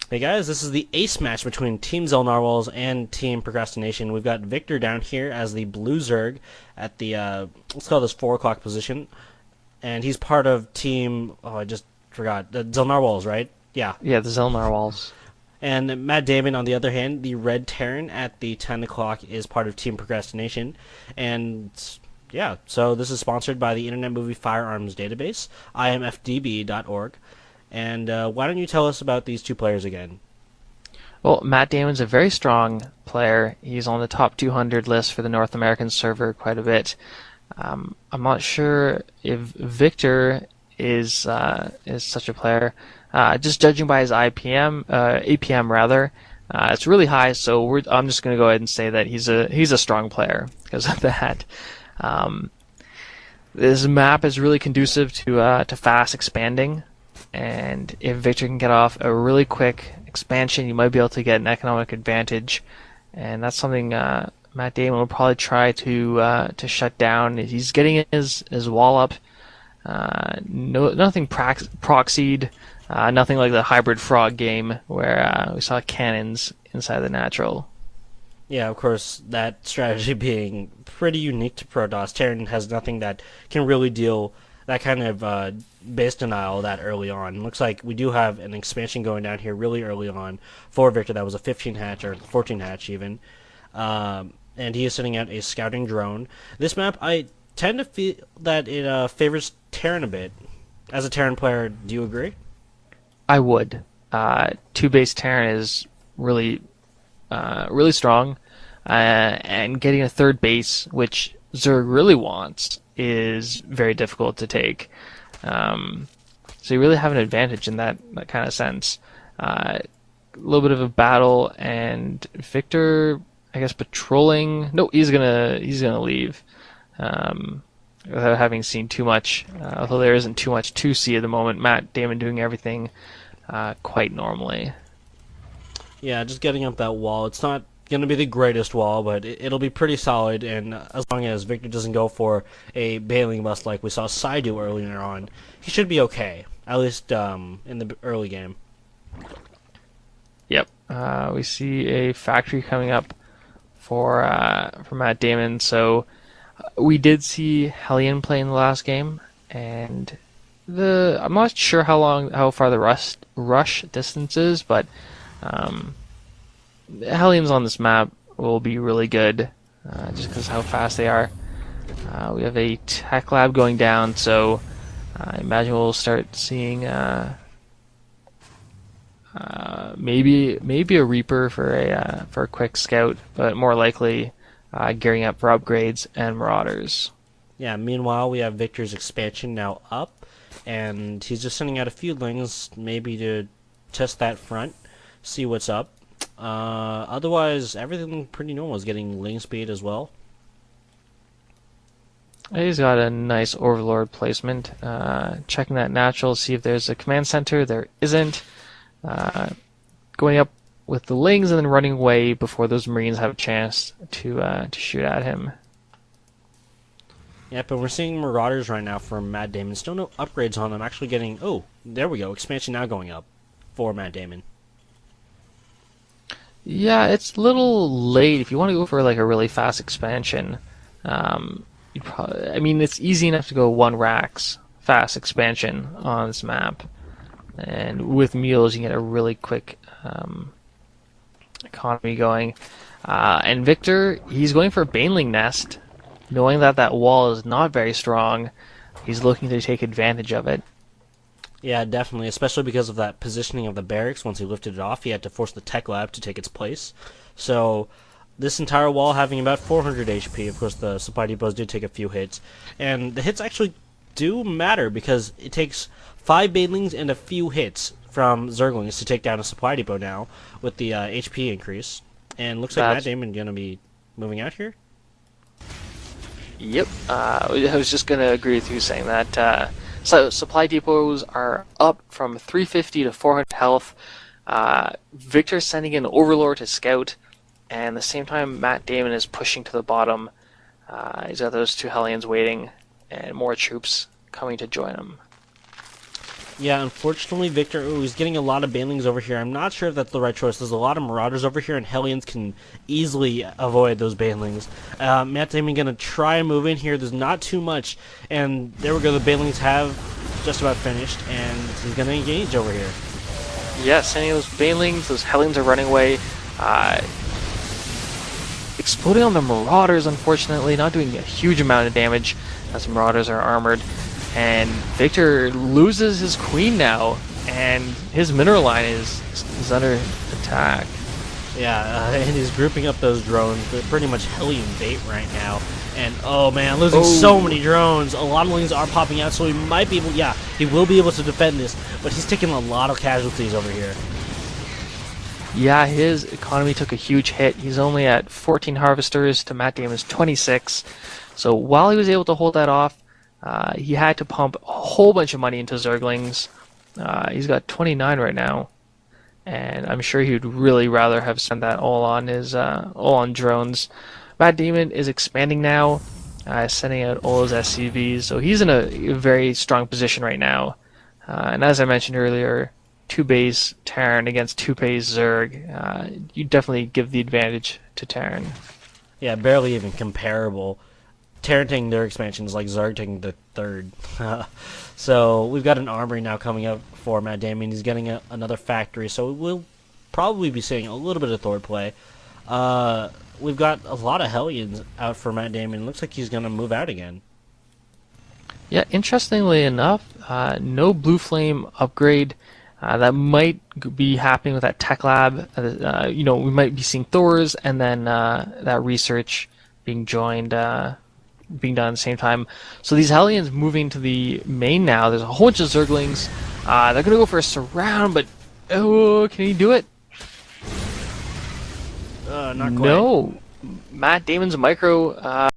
Hey guys, this is the ace match between Team Xel'Narwhals and Team Procrastination. We've got Victor down here as the blue Zerg at the, let's call this 4 o'clock position. And he's part of Team, oh, I just forgot, the Xel'Narwhals, right? Yeah. Yeah, the Xel'Narwhals. And MattDamon, on the other hand, the red Terran at the 10 o'clock is part of Team Procrastination. And yeah, so this is sponsored by the Internet Movie Firearms Database, imfdb.org. And why don't you tell us about these two players again? Well, MattDamon's a very strong player. He's on the top 200 list for the North American server quite a bit. I'm not sure if Victor is such a player. Just judging by his APM rather, it's really high. So I'm just going to go ahead and say that he's a strong player because of that. This map is really conducive to fast expanding, and if Victor can get off a really quick expansion, you might be able to get an economic advantage, and that's something MattDamon will probably try to shut down. He's getting his wall up. Nothing proxied. Nothing like the hybrid frog game where we saw cannons inside the natural. Yeah, of course, that strategy being pretty unique to Protoss. Terran has nothing that can really deal that kind of base denial that early on. Looks like we do have an expansion going down here really early on for Victor. That was a 15 hatch or 14 hatch even. And he is sending out a scouting drone. This map, I tend to feel that it favors Terran a bit. As a Terran player, do you agree? I would. Two base Terran is really strong, and getting a third base, which Zerg really wants, is very difficult to take. So you really have an advantage in that kind of sense. A little bit of a battle, and Victor, I guess, patrolling. No, he's gonna leave. Without having seen too much, although there isn't too much to see at the moment. MattDamon doing everything quite normally. Yeah, just getting up that wall. It's not going to be the greatest wall, but it'll be pretty solid, and as long as Victor doesn't go for a bailing bust like we saw Sai do earlier on, he should be okay, at least in the early game. Yep. We see a factory coming up for MattDamon, so we did see Hellion play in the last game, and I'm not sure how far the rush distance is, but Hellions on this map will be really good, just because how fast they are. We have a tech lab going down, so I imagine we'll start seeing maybe a Reaper for a quick scout, but more likely gearing up for upgrades and Marauders. Yeah, meanwhile, we have Victor's expansion now up, and he's just sending out a few lings, maybe to test that front, see what's up. Otherwise, everything pretty normal. Is getting ling speed as well. He's got a nice Overlord placement. Checking that natural, see if there's a command center. There isn't. Going up with the lings and then running away before those Marines have a chance to shoot at him. Yep, and we're seeing Marauders right now from MattDamon. Still no upgrades on them. Actually getting... Oh, there we go. Expansion now going up for MattDamon. Yeah, it's a little late. If you want to go for like a really fast expansion, it's easy enough to go 1 racks fast expansion on this map. And with mules, you can get a really quick economy going. And Victor, he's going for a Baneling Nest, knowing that wall is not very strong. He's looking to take advantage of it. Yeah, definitely, especially because of that positioning of the barracks. Once he lifted it off, he had to force the tech lab to take its place. So this entire wall having about 400 HP. Of course, the supply depots did take a few hits. And the hits actually do matter because it takes 5 Banelings and a few hits from Zerglings to take down a supply depot now with the HP increase. And looks like MattDamon going to be moving out here. Yep. I was just going to agree with you saying that. So supply depots are up from 350 to 400 health. Victor's sending in Overlord to scout, and at the same time MattDamon is pushing to the bottom. He's got those 2 Hellions waiting, and more troops coming to join him. Yeah, unfortunately, Victor, he's getting a lot of banelings over here. I'm not sure if that's the right choice. There's a lot of Marauders over here, and Hellions can easily avoid those banelings. MattDamon gonna try and move in here. There's not too much, and there we go. The banelings have just about finished, and he's gonna engage over here. Yeah, sending those banelings, those Hellions are running away. Exploding on the Marauders, unfortunately, not doing a huge amount of damage as the Marauders are armored. And Victor loses his queen now, and his mineral line is under attack. Yeah, and he's grouping up those drones. They're pretty much Hellion bait right now. And oh man, losing so many drones. A lot of lings are popping out, so he might be able. Yeah, he will be able to defend this, but he's taking a lot of casualties over here. Yeah, his economy took a huge hit. He's only at 14 harvesters to MattDamon's 26. So while he was able to hold that off, he had to pump a whole bunch of money into Zerglings. He's got 29 right now, and I'm sure he'd really rather have spent that all on drones. MattDamon is expanding now, sending out all his SCVs, so he's in a very strong position right now. And as I mentioned earlier, 2-base Terran against 2-base Zerg, you definitely give the advantage to Terran. Yeah, barely even comparable. Terran taking their expansion is like Zerg taking the third. So we've got an armory now coming up for MattDamon. He's getting another factory, so we'll probably be seeing a little bit of Thor play. We've got a lot of Hellions out for MattDamon. Looks like he's going to move out again. Yeah, interestingly enough, no Blue Flame upgrade. That might be happening with that tech lab. We might be seeing Thors and then that research being joined, being done at the same time. So these Hellions moving to the main now. There's a whole bunch of Zerglings. They're going to go for a surround, but can he do it? Not quite. No. MattDamon's micro